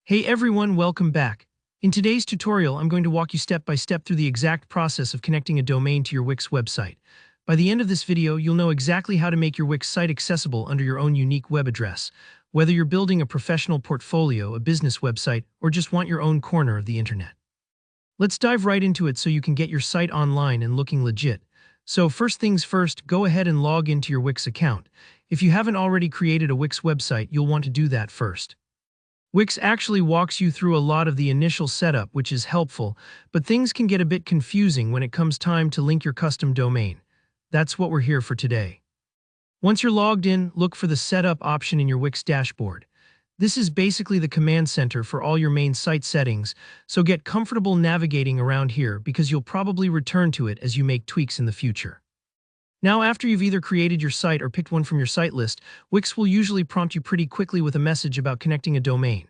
Hey everyone, welcome back. In today's tutorial, I'm going to walk you step by step through the exact process of connecting a domain to your Wix website. By the end of this video, you'll know exactly how to make your Wix site accessible under your own unique web address. Whether you're building a professional portfolio, a business website, or just want your own corner of the internet. Let's dive right into it so you can get your site online and looking legit. So first things first, go ahead and log into your Wix account. If you haven't already created a Wix website, you'll want to do that first. Wix actually walks you through a lot of the initial setup, which is helpful, but things can get a bit confusing when it comes time to link your custom domain. That's what we're here for today. Once you're logged in, look for the Setup option in your Wix dashboard. This is basically the command center for all your main site settings, so get comfortable navigating around here because you'll probably return to it as you make tweaks in the future. Now, after you've either created your site or picked one from your site list, Wix will usually prompt you pretty quickly with a message about connecting a domain.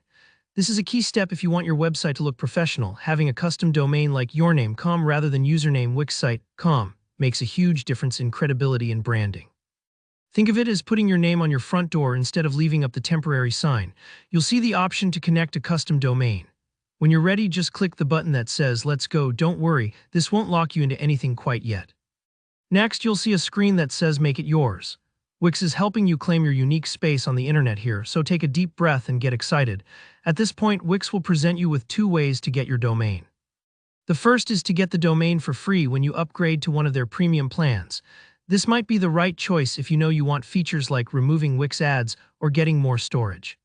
This is a key step if you want your website to look professional. Having a custom domain like yourname.com rather than username wixsite.com makes a huge difference in credibility and branding. Think of it as putting your name on your front door instead of leaving up the temporary sign. You'll see the option to connect a custom domain. When you're ready, just click the button that says, "Let's go." Don't worry, this won't lock you into anything quite yet. Next, you'll see a screen that says "Make it yours." Wix is helping you claim your unique space on the internet here, so take a deep breath and get excited. At this point, Wix will present you with two ways to get your domain. The first is to get the domain for free when you upgrade to one of their premium plans. This might be the right choice if you know you want features like removing Wix ads or getting more storage.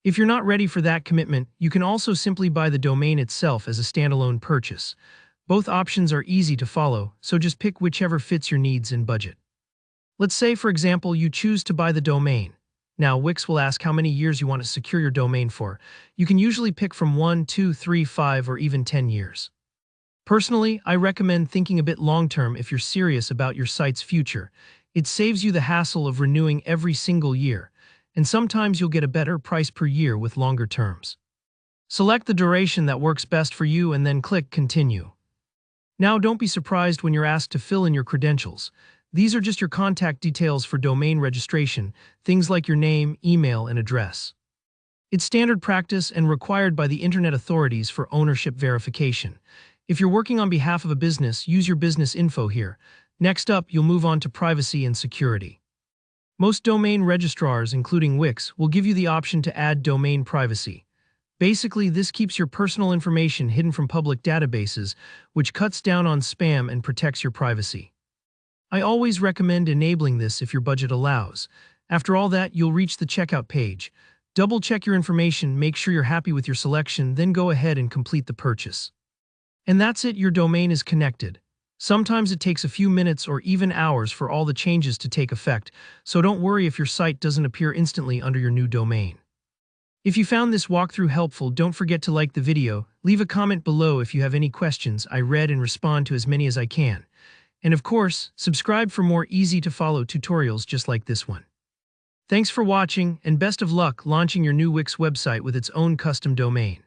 If you're not ready for that commitment, you can also simply buy the domain itself as a standalone purchase. Both options are easy to follow, so just pick whichever fits your needs and budget. Let's say, for example, you choose to buy the domain. Now, Wix will ask how many years you want to secure your domain for. You can usually pick from 1, 2, 3, 5, or even 10 years. Personally, I recommend thinking a bit long-term if you're serious about your site's future. It saves you the hassle of renewing every single year, and sometimes you'll get a better price per year with longer terms. Select the duration that works best for you and then click Continue. Now, don't be surprised when you're asked to fill in your credentials. These are just your contact details for domain registration, things like your name, email, and address. It's standard practice and required by the internet authorities for ownership verification. If you're working on behalf of a business, use your business info here. Next up, you'll move on to privacy and security. Most domain registrars, including Wix, will give you the option to add domain privacy. Basically, this keeps your personal information hidden from public databases, which cuts down on spam and protects your privacy. I always recommend enabling this if your budget allows. After all that, you'll reach the checkout page. Double-check your information, make sure you're happy with your selection, then go ahead and complete the purchase. And that's it, your domain is connected. Sometimes it takes a few minutes or even hours for all the changes to take effect, so don't worry if your site doesn't appear instantly under your new domain. If you found this walkthrough helpful, don't forget to like the video, leave a comment below if you have any questions. I read and respond to as many as I can. And of course, subscribe for more easy-to-follow tutorials just like this one. Thanks for watching, and best of luck launching your new Wix website with its own custom domain.